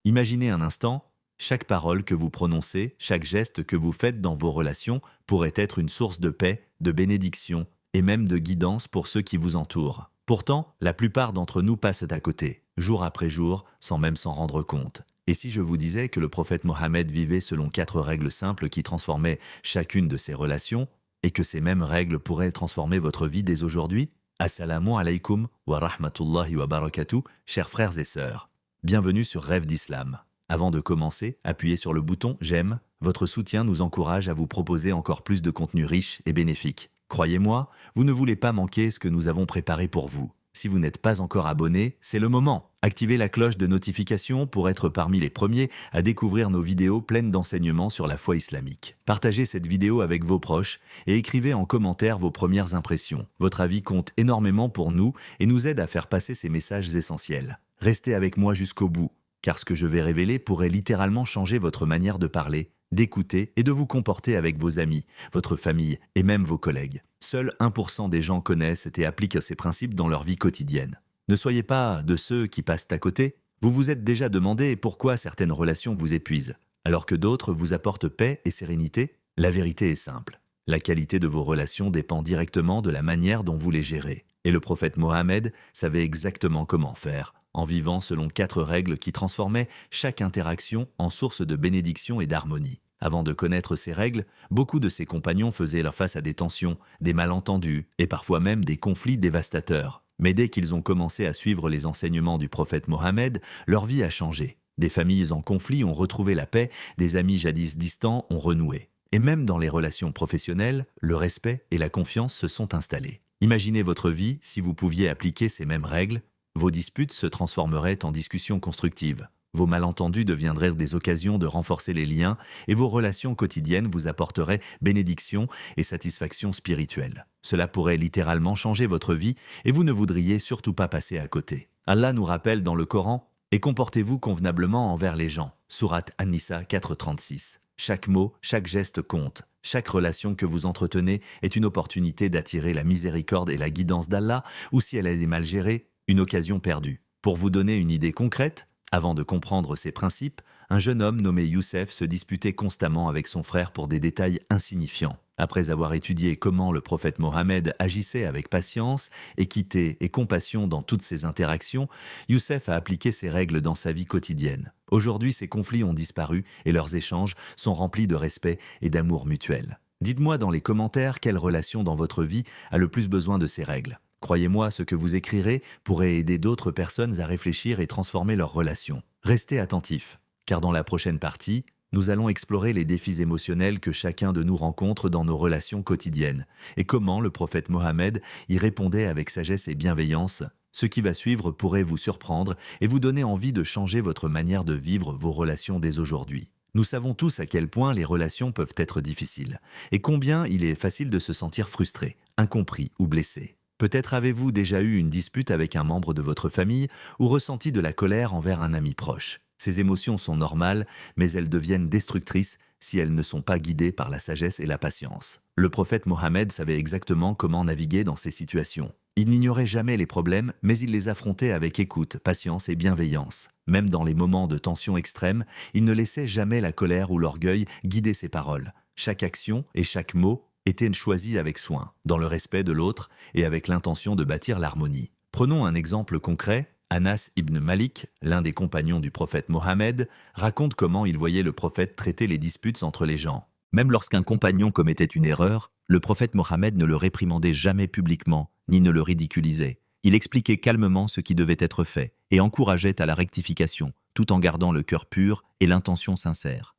Imaginez un instant, chaque parole que vous prononcez, chaque geste que vous faites dans vos relations pourrait être une source de paix, de bénédiction et même de guidance pour ceux qui vous entourent. Pourtant, la plupart d'entre nous passent à côté, jour après jour, sans même s'en rendre compte. Et si je vous disais que le prophète Mohammed vivait selon 4 règles simples qui transformaient chacune de ses relations, et que ces mêmes règles pourraient transformer votre vie dès aujourd'hui? Assalamu alaikum wa rahmatullahi wa barakatuh, chers frères et sœurs. Bienvenue sur Rêve d'Islam. Avant de commencer, appuyez sur le bouton « J'aime ». Votre soutien nous encourage à vous proposer encore plus de contenu riche et bénéfique. Croyez-moi, vous ne voulez pas manquer ce que nous avons préparé pour vous. Si vous n'êtes pas encore abonné, c'est le moment. Activez la cloche de notification pour être parmi les premiers à découvrir nos vidéos pleines d'enseignements sur la foi islamique. Partagez cette vidéo avec vos proches et écrivez en commentaire vos premières impressions. Votre avis compte énormément pour nous et nous aide à faire passer ces messages essentiels. Restez avec moi jusqu'au bout, car ce que je vais révéler pourrait littéralement changer votre manière de parler, d'écouter et de vous comporter avec vos amis, votre famille et même vos collègues. Seuls 1% des gens connaissent et appliquent ces principes dans leur vie quotidienne. Ne soyez pas de ceux qui passent à côté. Vous vous êtes déjà demandé pourquoi certaines relations vous épuisent, alors que d'autres vous apportent paix et sérénité? La vérité est simple. La qualité de vos relations dépend directement de la manière dont vous les gérez. Et le prophète Mohammed savait exactement comment faire, en vivant selon 4 règles qui transformaient chaque interaction en source de bénédiction et d'harmonie. Avant de connaître ces règles, beaucoup de ses compagnons faisaient leur face à des tensions, des malentendus et parfois même des conflits dévastateurs. Mais dès qu'ils ont commencé à suivre les enseignements du prophète Mohammed, leur vie a changé. Des familles en conflit ont retrouvé la paix, des amis jadis distants ont renoué. Et même dans les relations professionnelles, le respect et la confiance se sont installés. Imaginez votre vie si vous pouviez appliquer ces mêmes règles. Vos disputes se transformeraient en discussions constructives. Vos malentendus deviendraient des occasions de renforcer les liens et vos relations quotidiennes vous apporteraient bénédiction et satisfaction spirituelle. Cela pourrait littéralement changer votre vie et vous ne voudriez surtout pas passer à côté. Allah nous rappelle dans le Coran « Et comportez-vous convenablement envers les gens » Sourate An-Nisa 4:36. Chaque mot, chaque geste compte. Chaque relation que vous entretenez est une opportunité d'attirer la miséricorde et la guidance d'Allah ou si elle est mal gérée, une occasion perdue. Pour vous donner une idée concrète, avant de comprendre ces principes, un jeune homme nommé Youssef se disputait constamment avec son frère pour des détails insignifiants. Après avoir étudié comment le prophète Mohammed agissait avec patience, équité et compassion dans toutes ses interactions, Youssef a appliqué ces règles dans sa vie quotidienne. Aujourd'hui, ces conflits ont disparu et leurs échanges sont remplis de respect et d'amour mutuel. Dites-moi dans les commentaires quelle relation dans votre vie a le plus besoin de ces règles. Croyez-moi, ce que vous écrirez pourrait aider d'autres personnes à réfléchir et transformer leurs relations. Restez attentifs, car dans la prochaine partie, nous allons explorer les défis émotionnels que chacun de nous rencontre dans nos relations quotidiennes et comment le prophète Mohammed y répondait avec sagesse et bienveillance. Ce qui va suivre pourrait vous surprendre et vous donner envie de changer votre manière de vivre vos relations dès aujourd'hui. Nous savons tous à quel point les relations peuvent être difficiles et combien il est facile de se sentir frustré, incompris ou blessé. Peut-être avez-vous déjà eu une dispute avec un membre de votre famille ou ressenti de la colère envers un ami proche. Ces émotions sont normales, mais elles deviennent destructrices si elles ne sont pas guidées par la sagesse et la patience. Le prophète Mohammed savait exactement comment naviguer dans ces situations. Il n'ignorait jamais les problèmes, mais il les affrontait avec écoute, patience et bienveillance. Même dans les moments de tension extrême, il ne laissait jamais la colère ou l'orgueil guider ses paroles. Chaque action et chaque mot était choisi avec soin, dans le respect de l'autre et avec l'intention de bâtir l'harmonie. Prenons un exemple concret. Anas ibn Malik, l'un des compagnons du prophète Mohammed, raconte comment il voyait le prophète traiter les disputes entre les gens. Même lorsqu'un compagnon commettait une erreur, le prophète Mohammed ne le réprimandait jamais publiquement, ni ne le ridiculisait. Il expliquait calmement ce qui devait être fait et encourageait à la rectification, tout en gardant le cœur pur et l'intention sincère.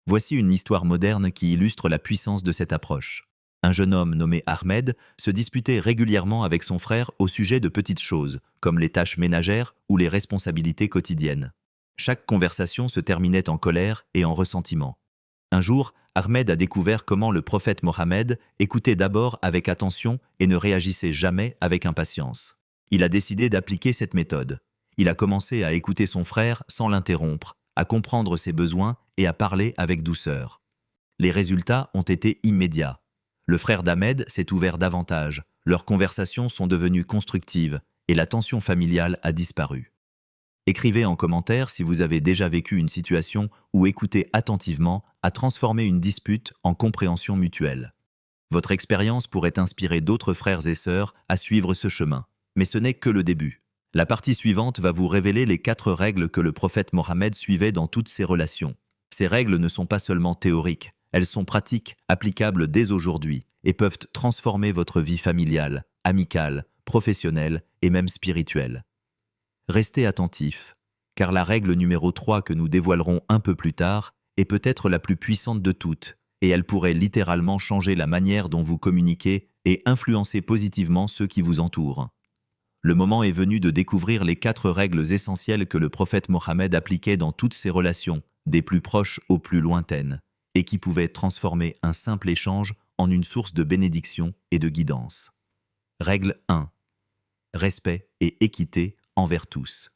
Voici une histoire moderne qui illustre la puissance de cette approche. Un jeune homme nommé Ahmed se disputait régulièrement avec son frère au sujet de petites choses, comme les tâches ménagères ou les responsabilités quotidiennes. Chaque conversation se terminait en colère et en ressentiment. Un jour, Ahmed a découvert comment le prophète Mohammed écoutait d'abord avec attention et ne réagissait jamais avec impatience. Il a décidé d'appliquer cette méthode. Il a commencé à écouter son frère sans l'interrompre, à comprendre ses besoins et à parler avec douceur. Les résultats ont été immédiats. Le frère d'Ahmed s'est ouvert davantage, leurs conversations sont devenues constructives et la tension familiale a disparu. Écrivez en commentaire si vous avez déjà vécu une situation où écouter attentivement a transformé une dispute en compréhension mutuelle. Votre expérience pourrait inspirer d'autres frères et sœurs à suivre ce chemin. Mais ce n'est que le début. La partie suivante va vous révéler les 4 règles que le prophète Mohammed suivait dans toutes ses relations. Ces règles ne sont pas seulement théoriques, elles sont pratiques, applicables dès aujourd'hui, et peuvent transformer votre vie familiale, amicale, professionnelle et même spirituelle. Restez attentifs, car la règle numéro 3 que nous dévoilerons un peu plus tard est peut-être la plus puissante de toutes, et elle pourrait littéralement changer la manière dont vous communiquez et influencer positivement ceux qui vous entourent. Le moment est venu de découvrir les 4 règles essentielles que le prophète Mohammed appliquait dans toutes ses relations, des plus proches aux plus lointaines, et qui pouvaient transformer un simple échange en une source de bénédiction et de guidance. Règle 1. Respect et équité envers tous.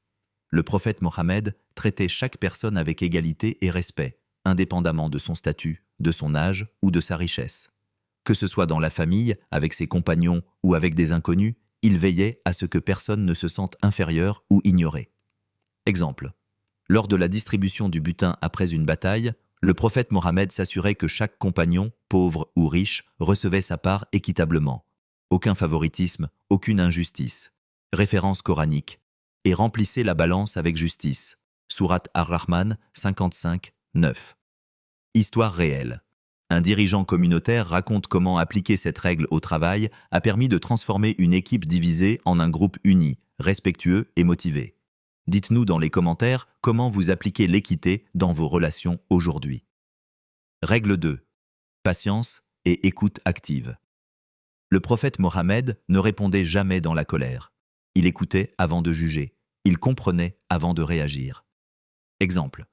Le prophète Mohammed traitait chaque personne avec égalité et respect, indépendamment de son statut, de son âge ou de sa richesse. Que ce soit dans la famille, avec ses compagnons ou avec des inconnus, il veillait à ce que personne ne se sente inférieur ou ignoré. Exemple. Lors de la distribution du butin après une bataille, le prophète Mohammed s'assurait que chaque compagnon, pauvre ou riche, recevait sa part équitablement. Aucun favoritisme, aucune injustice. Référence coranique. Et remplissait la balance avec justice. Sourate Ar-Rahman 55, 9. Histoire réelle. Un dirigeant communautaire raconte comment appliquer cette règle au travail a permis de transformer une équipe divisée en un groupe uni, respectueux et motivé. Dites-nous dans les commentaires comment vous appliquez l'équité dans vos relations aujourd'hui. Règle 2. Patience et écoute active. Le prophète Mohammed ne répondait jamais dans la colère. Il écoutait avant de juger. Il comprenait avant de réagir. Exemple.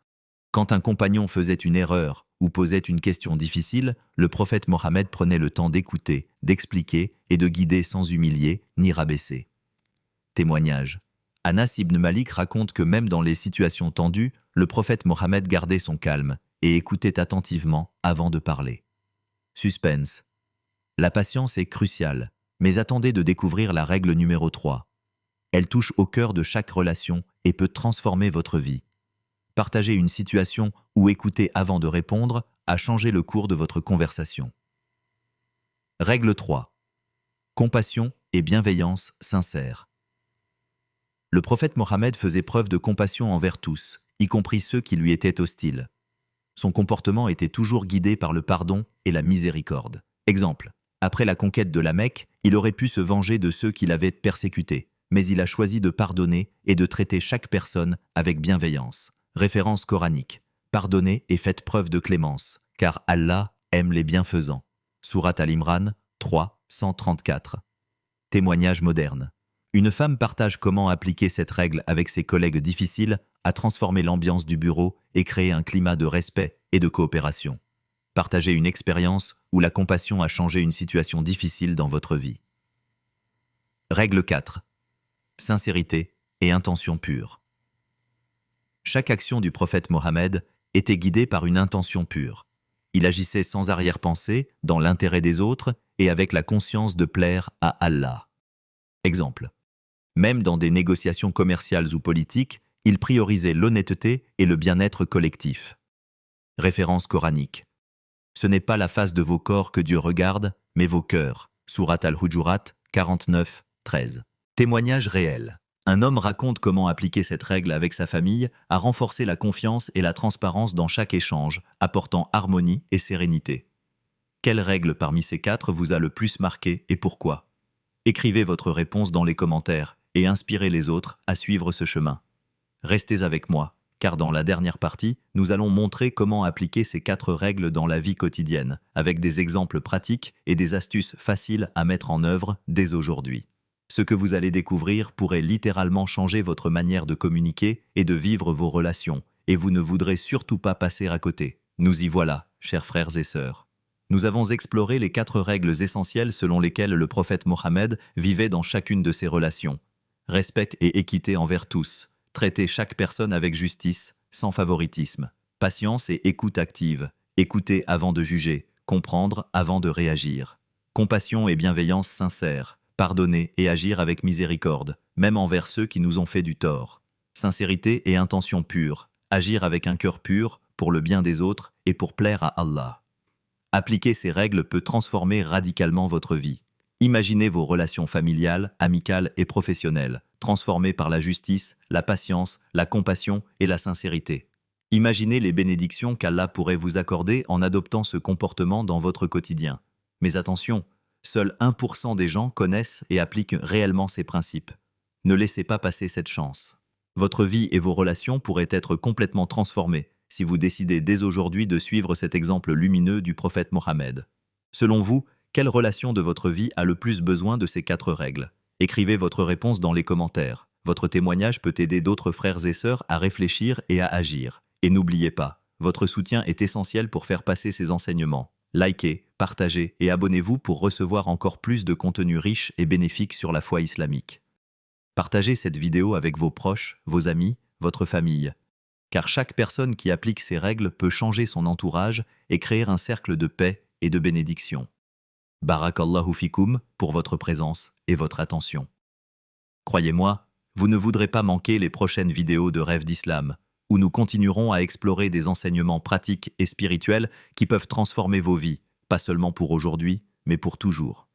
Quand un compagnon faisait une erreur ou posait une question difficile, le prophète Mohammed prenait le temps d'écouter, d'expliquer et de guider sans humilier ni rabaisser. Témoignage. Anas ibn Malik raconte que même dans les situations tendues, le prophète Mohammed gardait son calme et écoutait attentivement avant de parler. Suspense. La patience est cruciale, mais attendez de découvrir la règle numéro 3. Elle touche au cœur de chaque relation et peut transformer votre vie. Partager une situation ou écouter avant de répondre a changé le cours de votre conversation. Règle 3. Compassion et bienveillance sincère. Le prophète Mohammed faisait preuve de compassion envers tous, y compris ceux qui lui étaient hostiles. Son comportement était toujours guidé par le pardon et la miséricorde. Exemple. Après la conquête de la Mecque, il aurait pu se venger de ceux qui l'avaient persécuté, mais il a choisi de pardonner et de traiter chaque personne avec bienveillance. Référence coranique. Pardonnez et faites preuve de clémence, car Allah aime les bienfaisants. Sourate Al-Imran 3, 134. Témoignage moderne. Une femme partage comment appliquer cette règle avec ses collègues difficiles a transformé l'ambiance du bureau et créé un climat de respect et de coopération. Partagez une expérience où la compassion a changé une situation difficile dans votre vie. Règle 4. Sincérité et intention pure. Chaque action du prophète Mohammed était guidée par une intention pure. Il agissait sans arrière-pensée, dans l'intérêt des autres et avec la conscience de plaire à Allah. Exemple. Même dans des négociations commerciales ou politiques, il priorisait l'honnêteté et le bien-être collectif. Référence coranique. Ce n'est pas la face de vos corps que Dieu regarde, mais vos cœurs. Sourate Al-Hujurat 49, 13. Témoignage réel. Un homme raconte comment appliquer cette règle avec sa famille a renforcé la confiance et la transparence dans chaque échange, apportant harmonie et sérénité. Quelle règle parmi ces 4 vous a le plus marqué et pourquoi? Écrivez votre réponse dans les commentaires et inspirez les autres à suivre ce chemin. Restez avec moi, car dans la dernière partie, nous allons montrer comment appliquer ces 4 règles dans la vie quotidienne, avec des exemples pratiques et des astuces faciles à mettre en œuvre dès aujourd'hui. Ce que vous allez découvrir pourrait littéralement changer votre manière de communiquer et de vivre vos relations, et vous ne voudrez surtout pas passer à côté. Nous y voilà, chers frères et sœurs. Nous avons exploré les 4 règles essentielles selon lesquelles le prophète Mohammed vivait dans chacune de ses relations. Respect et équité envers tous. Traiter chaque personne avec justice, sans favoritisme. Patience et écoute active. Écouter avant de juger. Comprendre avant de réagir. Compassion et bienveillance sincère. Pardonner et agir avec miséricorde, même envers ceux qui nous ont fait du tort. Sincérité et intention pure. Agir avec un cœur pur, pour le bien des autres et pour plaire à Allah. Appliquer ces règles peut transformer radicalement votre vie. Imaginez vos relations familiales, amicales et professionnelles, transformées par la justice, la patience, la compassion et la sincérité. Imaginez les bénédictions qu'Allah pourrait vous accorder en adoptant ce comportement dans votre quotidien. Mais attention, seuls 1% des gens connaissent et appliquent réellement ces principes. Ne laissez pas passer cette chance. Votre vie et vos relations pourraient être complètement transformées si vous décidez dès aujourd'hui de suivre cet exemple lumineux du prophète Mohammed. Selon vous, quelle relation de votre vie a le plus besoin de ces 4 règles? Écrivez votre réponse dans les commentaires. Votre témoignage peut aider d'autres frères et sœurs à réfléchir et à agir. Et n'oubliez pas, votre soutien est essentiel pour faire passer ces enseignements. Likez, partagez et abonnez-vous pour recevoir encore plus de contenu riche et bénéfique sur la foi islamique. Partagez cette vidéo avec vos proches, vos amis, votre famille. Car chaque personne qui applique ces règles peut changer son entourage et créer un cercle de paix et de bénédiction. Barakallahu fikoum pour votre présence et votre attention. Croyez-moi, vous ne voudrez pas manquer les prochaines vidéos de Rêves d'Islam, où nous continuerons à explorer des enseignements pratiques et spirituels qui peuvent transformer vos vies, pas seulement pour aujourd'hui, mais pour toujours.